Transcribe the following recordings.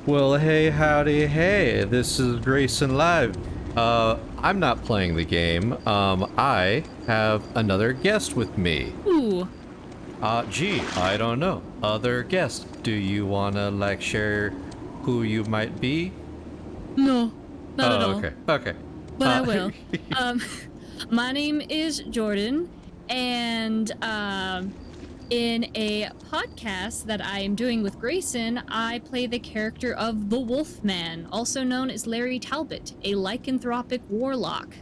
Well, hey, howdy, hey, this is Grayson Live. I'm not playing the game. I have another guest with me. Ooh. Gee, I don't know. Other guest, do you wanna, like, share who you might be? No, not at all. Okay. But I will. My name is Jordan, and in a podcast that I am doing with Grayson, I play the character of the Wolfman, also known as Larry Talbot, a lycanthropic warlock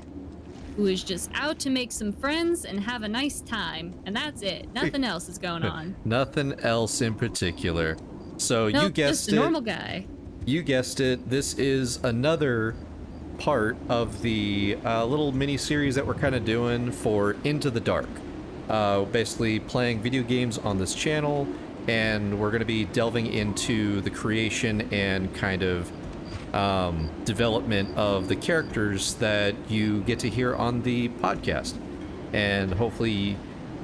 who is just out to make some friends and have a nice time, and that's it. Nothing else is going on. Nothing else in particular. So Nope, you guessed just a normal guy. You guessed it. This is another part of the little mini series that we're kind of doing for Into the Dark. Basically playing video games on this channel, and we're going to be delving into the creation and kind of development of the characters that you get to hear on the podcast. And hopefully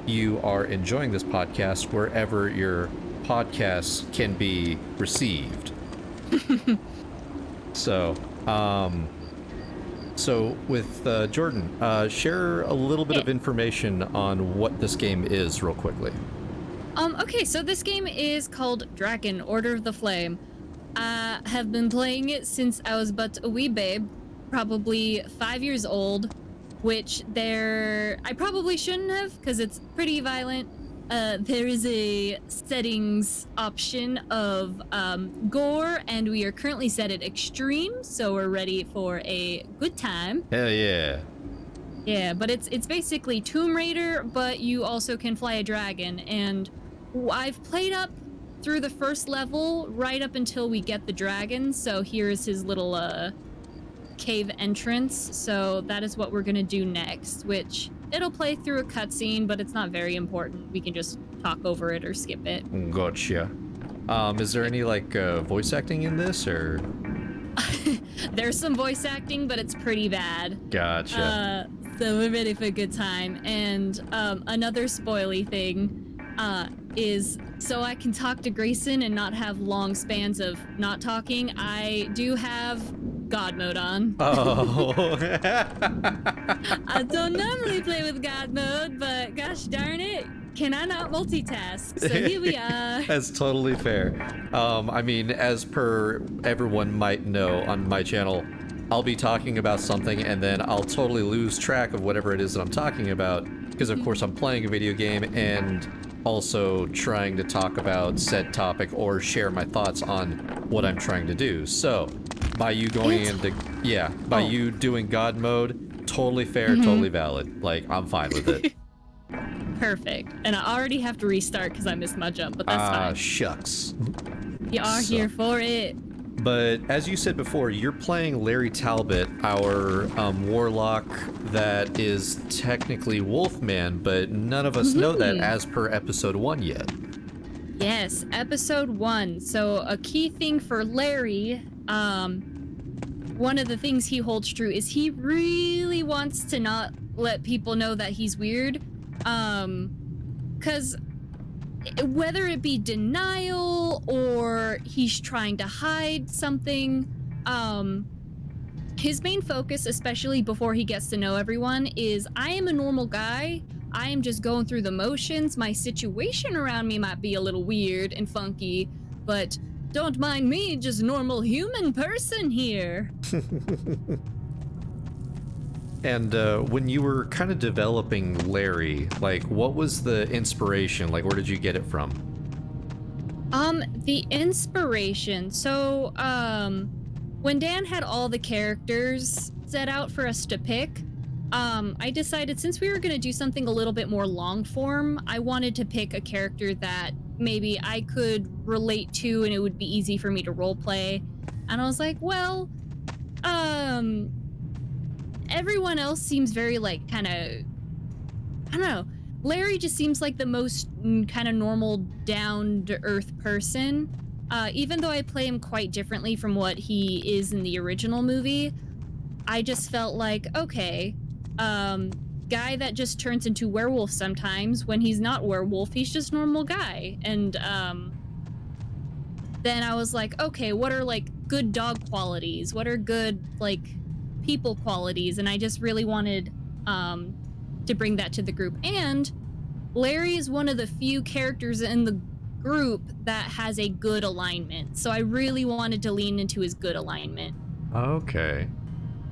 you are enjoying this podcast wherever your podcasts can be received. So with Jordan, share a little bit of information on what this game is real quickly. Okay, so this game is called Dragon, Order of the Flame. I have been playing it since I was but a wee babe, probably 5 years old, which I probably shouldn't have, because it's pretty violent. There is a settings option of gore, and we are currently set at extreme, so we're ready for a good time. Hell yeah. Yeah, but it's basically Tomb Raider, but you also can fly a dragon, and I've played up through the first level right up until we get the dragon, so here's his little cave entrance, so that is what we're gonna do next, which it'll play through a cutscene, but it's not very important. We can just talk over it or skip it. Gotcha. Is there any voice acting in this, or? There's some voice acting, but it's pretty bad. Gotcha. So we're ready for a good time. And another spoily thing is, so I can talk to Grayson and not have long spans of not talking, I do have God mode on. Oh. I don't normally play with God mode, but gosh darn it, can I not multitask? So here we are. That's totally fair. I mean, as per everyone might know on my channel, I'll be talking about something and then I'll totally lose track of whatever it is that I'm talking about, because of course I'm playing a video game and also trying to talk about said topic or share my thoughts on what I'm trying to do. So by you going you doing God mode, totally fair, totally valid. Like, I'm fine with it. Perfect. And I already have to restart because I missed my jump, but that's fine. Shucks. You are here for it. But as you said before, you're playing Larry Talbot, our warlock that is technically Wolfman, but none of us know that as per episode 1 yet. Yes, episode 1. So a key thing for Larry, one of the things he holds true is he really wants to not let people know that he's weird. Because whether it be denial or he's trying to hide something, his main focus, especially before he gets to know everyone, is I am a normal guy. I am just going through the motions. My situation around me might be a little weird and funky, but don't mind me, just normal human person here. And when you were kind of developing Larry, what was the inspiration? Where did you get it from? The inspiration. So, when Dan had all the characters set out for us to pick, I decided since we were going to do something a little bit more long form, I wanted to pick a character that maybe I could relate to and it would be easy for me to roleplay. And I was like, well, everyone else seems very kind of, I don't know. Larry just seems like the most kind of normal, down-to-earth person. Even though I play him quite differently from what he is in the original movie, I just felt like, okay, guy that just turns into werewolf sometimes. When he's not werewolf, he's just normal guy. And then I was like, okay, what are like good dog qualities? What are good like people qualities? And I just really wanted to bring that to the group. And Larry is one of the few characters in the group that has a good alignment. So I really wanted to lean into his good alignment. Okay.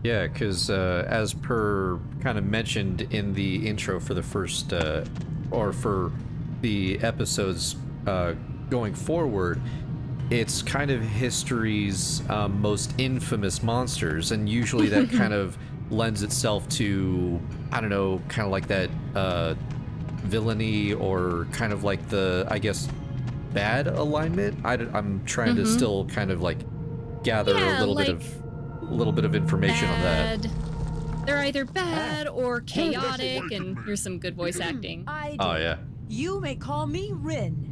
Yeah, because as per kind of mentioned in the intro for the first, or for the episodes going forward, it's kind of history's most infamous monsters, and usually that kind of lends itself to, I don't know, kind of like that villainy, or kind of like the, I guess, bad alignment. I'm trying to still kind of like gather a little like bit of information on that. They're either bad or chaotic, and here's some good voice acting. Oh yeah. You may call me Rin.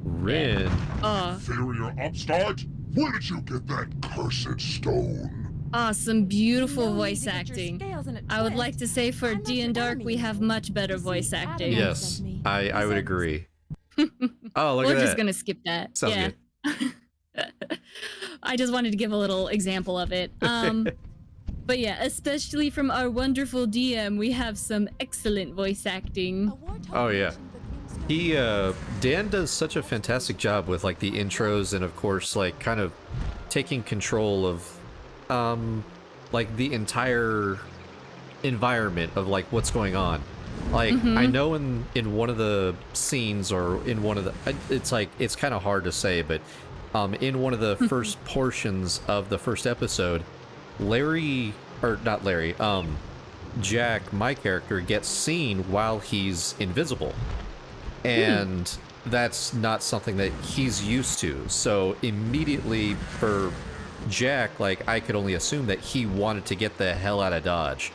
Rin. Inferior upstart? Where did you get that cursed stone? Some beautiful You need voice to get your acting. scales in a I would twist. like to say for I'm not your D&Dark, enemy, we have you know. much better You see, voice Adam acting. Yeah. Yes, sent me. I would agree. Oh, look We're at just that. gonna skip that. Sounds yeah. I just wanted to give a little example of it. But yeah, especially from our wonderful DM, we have some excellent voice acting. Oh yeah. He Dan does such a fantastic job with like the intros, and of course like kind of taking control of like the entire environment of like what's going on. Like I know in one of the scenes, or in one of the, it's like, it's kind of hard to say, but in one of the first portions of the first episode, Jack, my character, gets seen while he's invisible. And that's not something that he's used to. So immediately for Jack, like, I could only assume that he wanted to get the hell out of Dodge.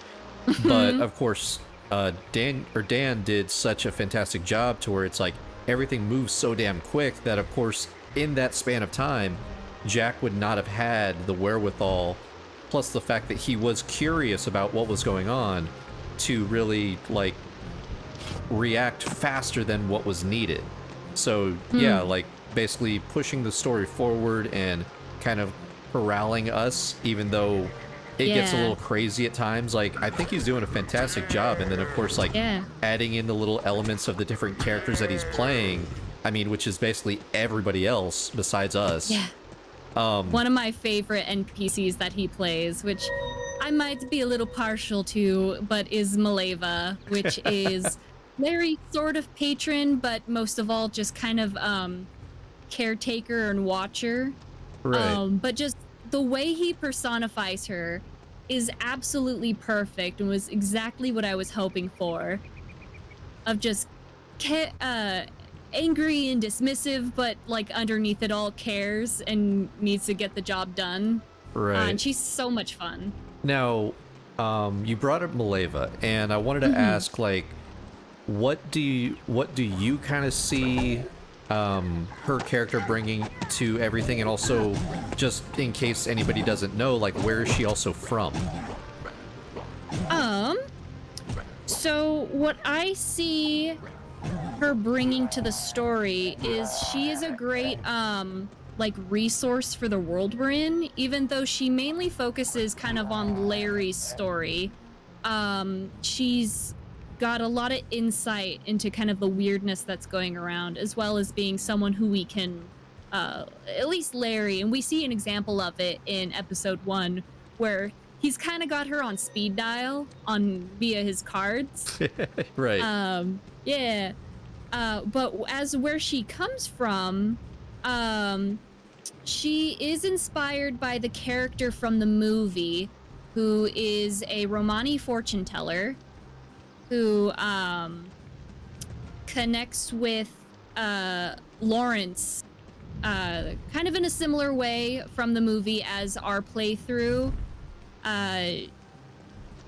But of course, Dan did such a fantastic job to where it's like everything moves so damn quick that, of course, in that span of time, Jack would not have had the wherewithal, plus the fact that he was curious about what was going on, to really like react faster than what was needed. So yeah, like basically pushing the story forward and kind of corralling us, even though it gets a little crazy at times. Like, I think he's doing a fantastic job. And then of course, like, adding in the little elements of the different characters that he's playing, I mean, which is basically everybody else besides us. One of my favorite NPCs that he plays, which I might be a little partial to, but is Maleva, which is Larry's sort of patron, but most of all just kind of caretaker and watcher. Right. But just the way he personifies her is absolutely perfect, and was exactly what I was hoping for. Of just angry and dismissive, but like underneath it all cares and needs to get the job done. Right. And she's so much fun. Now, you brought up Maleva, and I wanted to ask, like, what do you kind of see her character bringing to everything, and also, just in case anybody doesn't know, like, where is she also from? So what I see her bringing to the story is she is a great like resource for the world we're in, even though she mainly focuses kind of on Larry's story. She's got a lot of insight into kind of the weirdness that's going around, as well as being someone who we can at least Larry, and we see an example of it in episode 1, where he's kind of got her on speed dial via his cards. Right. Yeah. But as where she comes from, she is inspired by the character from the movie, who is a Romani fortune teller, who connects with Lawrence, kind of in a similar way from the movie as our playthrough.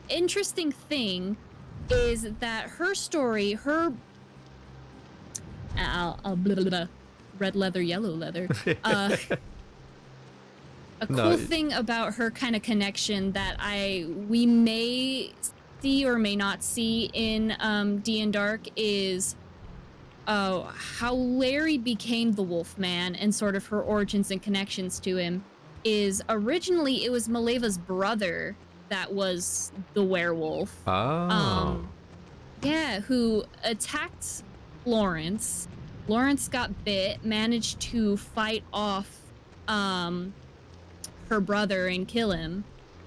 Interesting thing is that her story, red leather, yellow leather. A cool thing about her kind of connection that we may see or may not see in D&Dark is how Larry became the Wolfman and sort of her origins and connections to him is originally it was Maleva's brother that was the werewolf. Oh. Yeah, who attacked Lawrence. Lawrence got bit, managed to fight off her brother and kill him,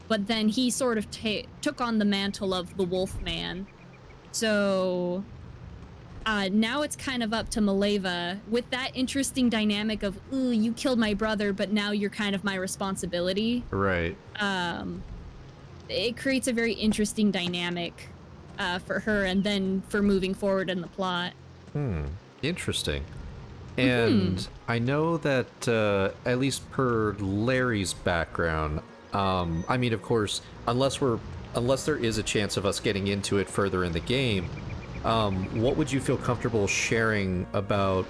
but then he sort of took on the mantle of the Wolfman. So now it's kind of up to Maleva with that interesting dynamic of, ooh, you killed my brother, but now you're kind of my responsibility. Right. It creates a very interesting dynamic for her and then for moving forward in the plot. Interesting. And I know that at least per Larry's background, I mean, of course, unless there is a chance of us getting into it further in the game, what would you feel comfortable sharing about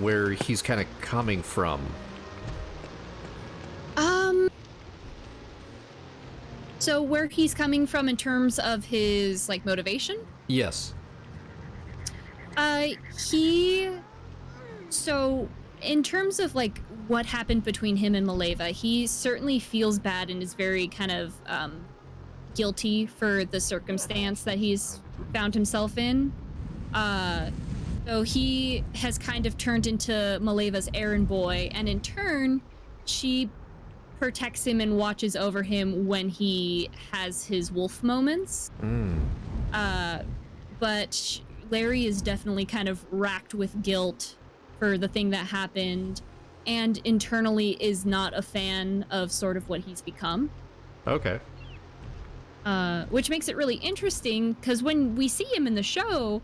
where he's kind of coming from? So where he's coming from in terms of his like motivation? Yes. So in terms of like what happened between him and Maleva, he certainly feels bad and is very kind of guilty for the circumstance that he's found himself in. So he has kind of turned into Maleva's errand boy, and in turn, she protects him and watches over him when he has his wolf moments. But Larry is definitely kind of racked with guilt for the thing that happened, and internally is not a fan of sort of what he's become. Okay. Which makes it really interesting, because when we see him in the show,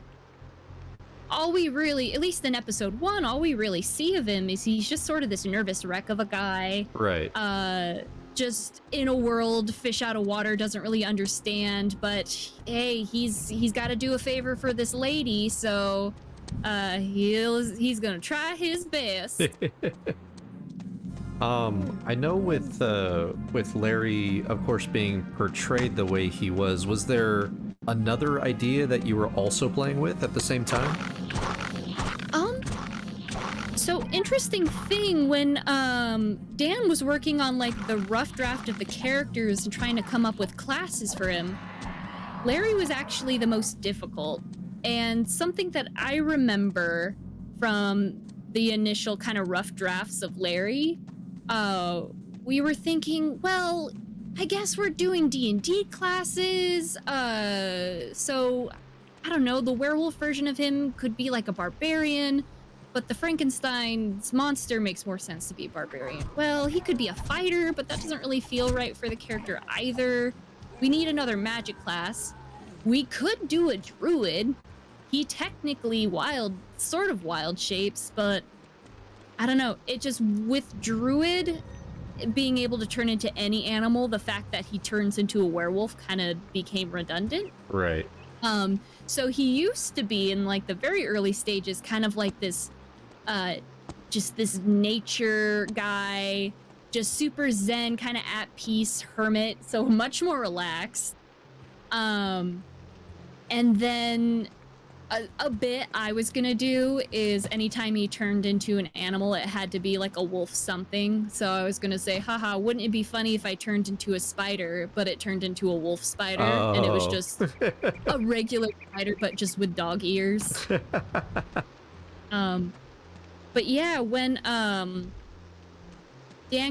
all we really, at least in episode 1, all we really see of him is he's just sort of this nervous wreck of a guy. Right. Just in a world, fish out of water, doesn't really understand, but hey, he's got to do a favor for this lady, so he's gonna try his best. I know with Larry, of course, being portrayed the way he was there another idea that you were also playing with at the same time? So interesting thing, when Dan was working on like the rough draft of the characters and trying to come up with classes for him, Larry was actually the most difficult. And something that I remember from the initial kind of rough drafts of Larry, we were thinking, well, I guess we're doing D&D classes, so I don't know, the werewolf version of him could be like a barbarian, but the Frankenstein's monster makes more sense to be a barbarian. Well, he could be a fighter, but that doesn't really feel right for the character either. We need another magic class. We could do a druid. He technically sort of wild shapes, but I don't know. It just, with druid being able to turn into any animal, the fact that he turns into a werewolf kind of became redundant. Right. So he used to be in like the very early stages, kind of like this, just this nature guy, just super zen, kind of at peace hermit. So much more relaxed. And then a bit I was gonna do is anytime he turned into an animal, it had to be like a wolf something. So I was gonna say, haha, wouldn't it be funny if I turned into a spider, but it turned into a wolf spider, and it was just a regular spider, but just with dog ears. But yeah, when Dan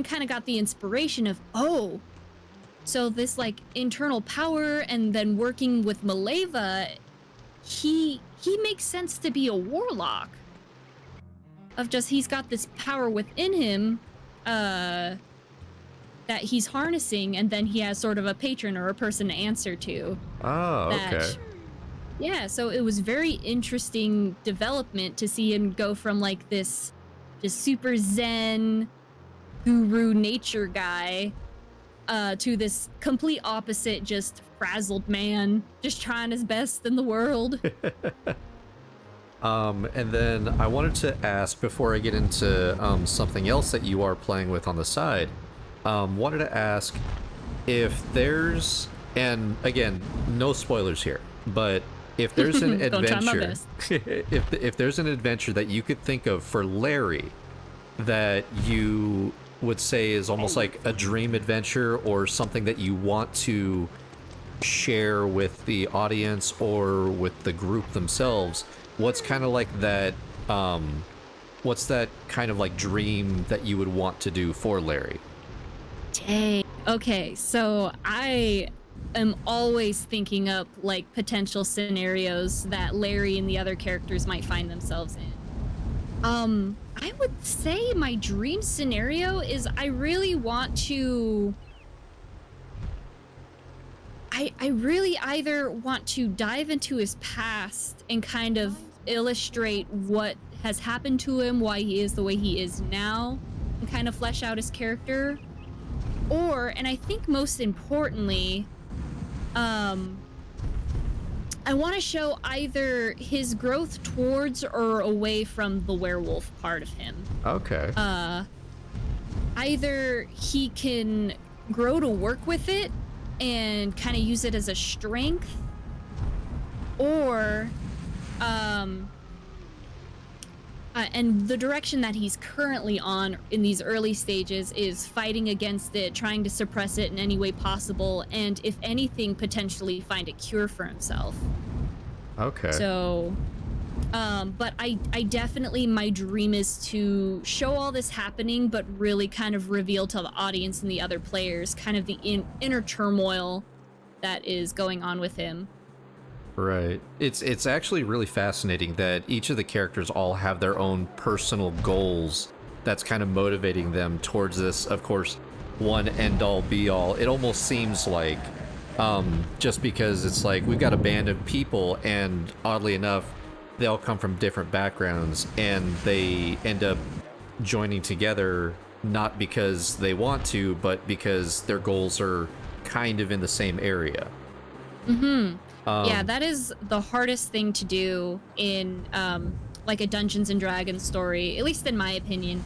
kind of got the inspiration of, oh, so this like internal power, and then working with Maleva, he makes sense to be a warlock. Of just, he's got this power within him that he's harnessing, and then he has sort of a patron or a person to answer to. Oh, okay. Yeah, so it was very interesting development to see him go from like this just super zen guru nature guy to this complete opposite, just frazzled man, just trying his best in the world. And then I wanted to ask, before I get into something else that you are playing with on the side, wanted to ask if there's, and again, no spoilers here, but if there's an Don't try my adventure, best. if there's an adventure that you could think of for Larry that you would say is almost like a dream adventure or something that you want to share with the audience or with the group themselves, what's kind of like that what's that kind of like dream that you would want to do for Larry? Dang. Okay, so I am always thinking up like potential scenarios that Larry and the other characters might find themselves in. I would say my dream scenario is I really want to I really either want to dive into his past and kind of illustrate what has happened to him, why he is the way he is now, and kind of flesh out his character. Or, and I think most importantly, I want to show either his growth towards or away from the werewolf part of him. Okay. Either he can grow to work with it and kind of use it as a strength, or and the direction that he's currently on in these early stages is fighting against it, trying to suppress it in any way possible, and if anything, potentially find a cure for himself. Okay. So, but I definitely, my dream is to show all this happening, but really kind of reveal to the audience and the other players kind of the inner turmoil that is going on with him. Right. It's actually really fascinating that each of the characters all have their own personal goals that's kind of motivating them towards this, of course, one end-all be-all. It almost seems like just because it's like we've got a band of people and oddly enough, they all come from different backgrounds and they end up joining together not because they want to, but because their goals are kind of in the same area. Mm-hmm. Yeah, that is the hardest thing to do in like a Dungeons and Dragons story, at least in my opinion,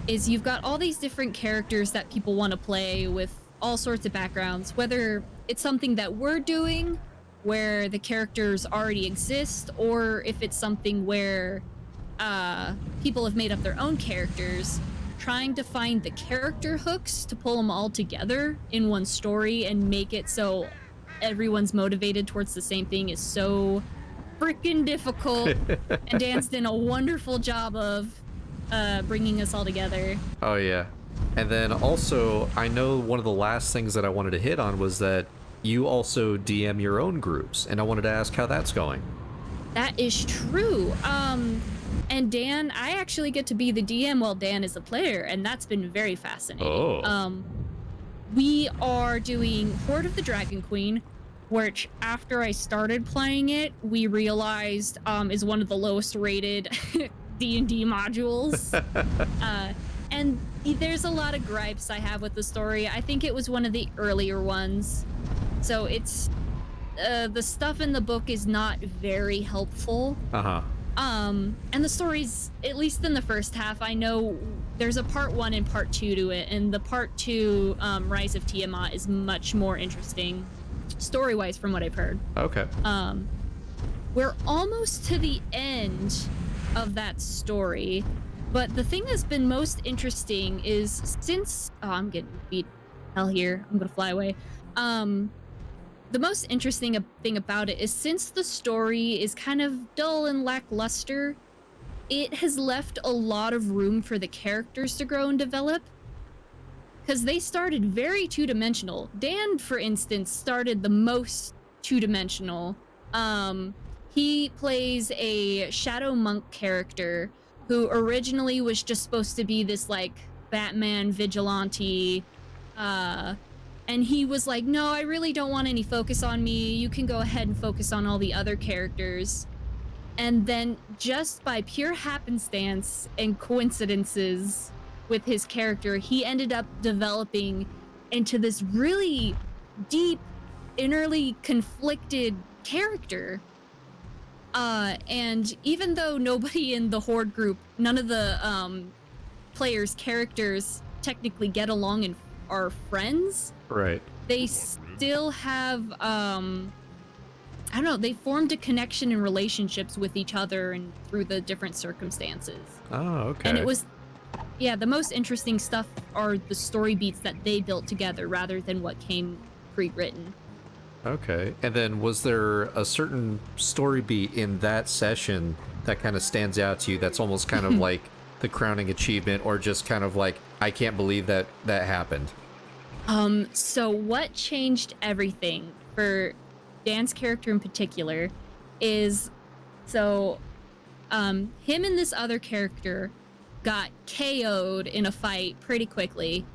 is you've got all these different characters that people want to play with all sorts of backgrounds, whether it's something that we're doing where the characters already exist, or if it's something where people have made up their own characters, trying to find the character hooks to pull them all together in one story and make it so everyone's motivated towards the same thing is so freaking difficult. And Dan's done a wonderful job of bringing us all together. Oh yeah. And then also, I know one of the last things that I wanted to hit on was that you also DM your own groups, and I wanted to ask how that's going. That is true. And Dan, I actually get to be the DM while Dan is a player, and that's been very fascinating. Oh. We are doing Horde of the Dragon Queen, which after I started playing it, we realized is one of the lowest rated D&D modules. And there's a lot of gripes I have with the story. I think it was one of the earlier ones. So it's the stuff in the book is not very helpful. Uh-huh. And the stories, at least in the first half, I know there's a part 1 and part 2 to it, and the part 2, Rise of Tiamat, is much more interesting story-wise from what I've heard. Okay. We're almost to the end of that story, but the thing that's been most interesting is since I'm getting beat hell here, I'm gonna fly away. The most interesting thing about it is since the story is kind of dull and lackluster, it has left a lot of room for the characters to grow and develop. Because they started very two-dimensional. Dan, for instance, started the most two-dimensional. He plays a shadow monk character who originally was just supposed to be this, like, Batman vigilante, and he was like, no, I really don't want any focus on me. You can go ahead and focus on all the other characters. And then just by pure happenstance and coincidences with his character, he ended up developing into this really deep, innerly conflicted character. And even though nobody in the Horde group, none of the players' characters technically get along and are friends, Right. they still have I don't know, they formed a connection and relationships with each other and through the different circumstances. Oh, okay. And it was, yeah, the most interesting stuff are the story beats that they built together rather than what came pre-written. Okay. And then was there a certain story beat in that session that kind of stands out to you that's almost kind of like the crowning achievement, or just kind of like, I can't believe that happened? So what changed everything for Dan's character in particular is, so him and this other character got KO'd in a fight pretty quickly.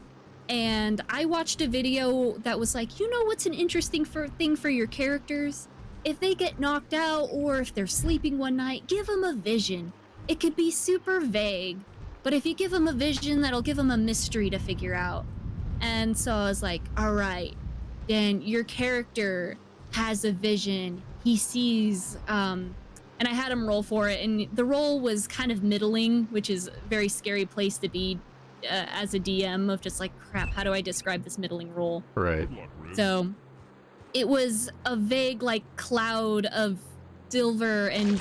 And I watched a video that was like, you know what's an interesting thing for your characters? If they get knocked out or if they're sleeping one night, give them a vision. It could be super vague, but if you give them a vision, that'll give them a mystery to figure out. And so I was like, all right, Dan, your character has a vision. He sees, and I had him roll for it, and the roll was kind of middling, which is a very scary place to be as a DM, of just like, crap, how do I describe this middling roll? Right. So it was a vague like cloud of silver and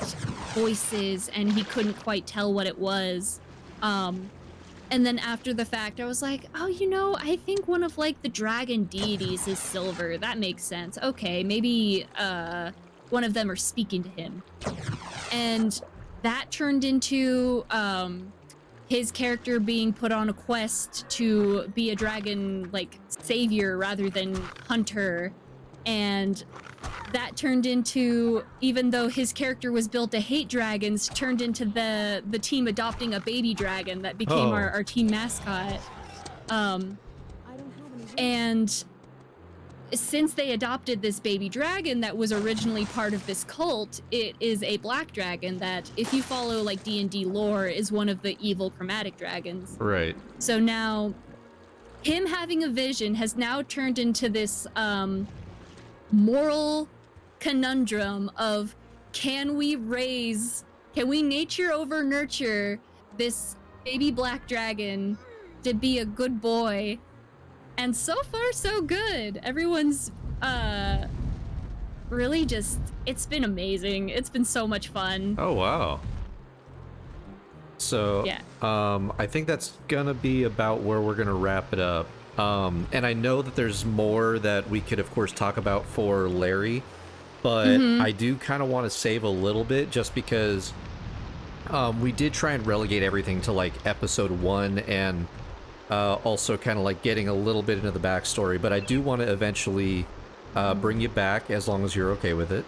voices, and he couldn't quite tell what it was. And then after the fact, I was like, oh, you know, I think one of like the dragon deities is silver. That makes sense. Okay, maybe one of them are speaking to him. And that turned into his character being put on a quest to be a dragon like savior rather than hunter. And that turned into, even though his character was built to hate dragons, turned into the team adopting a baby dragon that became our team mascot. And since they adopted this baby dragon that was originally part of this cult, it is a black dragon that, if you follow like D&D lore, is one of the evil chromatic dragons. Right. So now him having a vision has now turned into this moral conundrum of, can we nature over nurture this baby black dragon to be a good boy? And so far so good. Everyone's really just, it's been amazing. It's been so much fun. Oh, wow. So, yeah. I think that's gonna be about where we're gonna wrap it up. And I know that there's more that we could, of course, talk about for Larry, but I do kind of want to save a little bit just because we did try and relegate everything to like episode 1 and also kind of like getting a little bit into the backstory, but I do want to eventually bring you back as long as you're okay with it.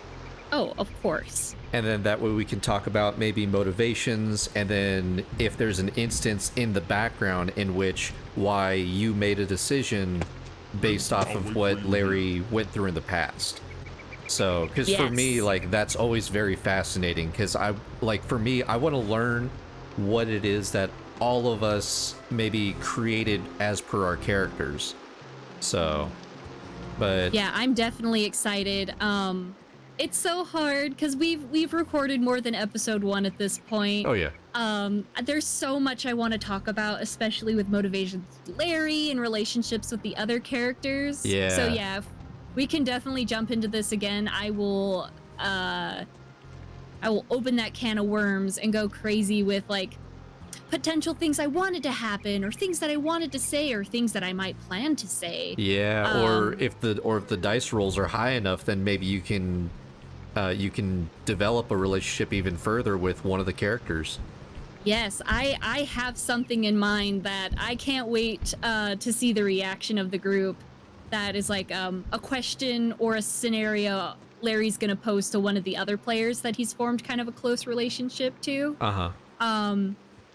Oh, of course. And then that way we can talk about maybe motivations, and then if there's an instance in the background in which why you made a decision based off of what Larry went through in the past. So, because for me, like, that's always very fascinating, because for me, I want to learn what it is that all of us maybe created as per our characters. So, but yeah, I'm definitely excited. It's so hard because we've recorded more than episode 1 at this point. Oh yeah. There's so much I want to talk about, especially with motivations with Larry and relationships with the other characters. Yeah. So yeah, we can definitely jump into this again. I will open that can of worms and go crazy with like potential things I wanted to happen, or things that I wanted to say, or things that I might plan to say. Yeah, or if the dice rolls are high enough, then maybe you can develop a relationship even further with one of the characters. Yes, I have something in mind that I can't wait to see the reaction of the group. That is like a question or a scenario Larry's gonna pose to one of the other players that he's formed kind of a close relationship to.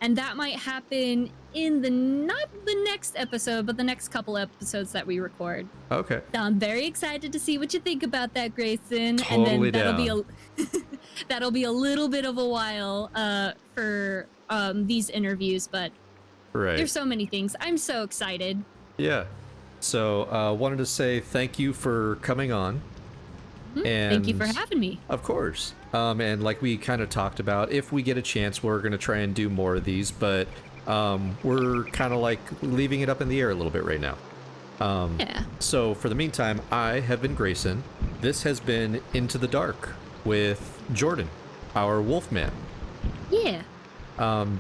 And that might happen in not the next episode, but the next couple episodes that we record. Okay. So I'm very excited to see what you think about that, Grayson. Totally and then down. that'll be a little bit of a while for these interviews, but Right. there's so many things. I'm so excited. Yeah. So, wanted to say thank you for coming on. And Thank you for having me. Of course. And like we kind of talked about, if we get a chance, we're going to try and do more of these, but we're kind of like leaving it up in the air a little bit right now. Yeah. So for the meantime, I have been Grayson. This has been Into the Dark with Jordan, our Wolfman. Yeah.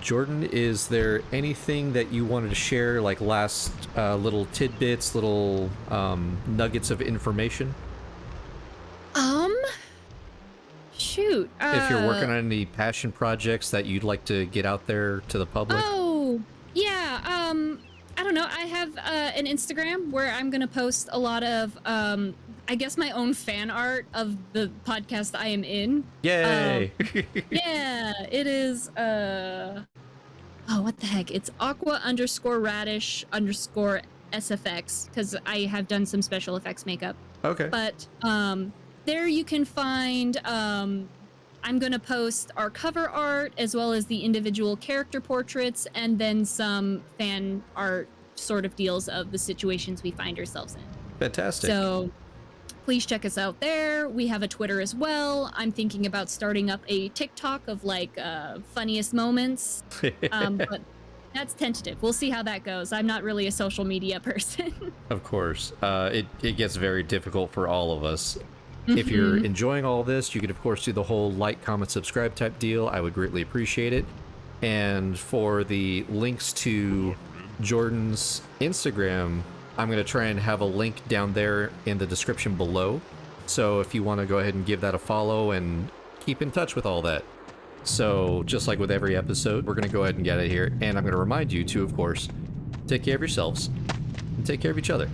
Jordan, is there anything that you wanted to share, like last little tidbits, little nuggets of information? Shoot. If you're working on any passion projects that you'd like to get out there to the public? Oh, yeah. I don't know. I have an Instagram where I'm gonna post a lot of, I guess, my own fan art of the podcast I am in. Yay! Yeah, it is. Oh, what the heck? It's aqua_radish_SFX because I have done some special effects makeup. Okay. But there you can find. I'm gonna post our cover art as well as the individual character portraits, and then some fan art sort of deals of the situations we find ourselves in. Fantastic. So please check us out there. We have a Twitter as well. I'm thinking about starting up a TikTok of like funniest moments. But that's tentative. We'll see how that goes. I'm not really a social media person. Of course. It gets very difficult for all of us. If you're enjoying all this, you could, of course, do the whole like, comment, subscribe type deal. I would greatly appreciate it. And for the links to Jordan's Instagram, I'm going to try and have a link down there in the description below. So if you want to go ahead and give that a follow and keep in touch with all that. So just like with every episode, we're going to go ahead and get it here. And I'm going to remind you to, of course, take care of yourselves and take care of each other.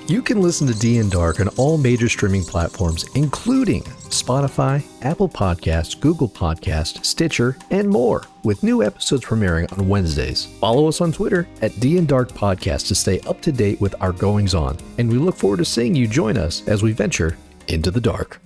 You can listen to D&Dark on all major streaming platforms, including Spotify, Apple Podcasts, Google Podcasts, Stitcher, and more, with new episodes premiering on Wednesdays. Follow us on Twitter at D&Dark Podcast to stay up to date with our goings-on, and we look forward to seeing you join us as we venture into the dark.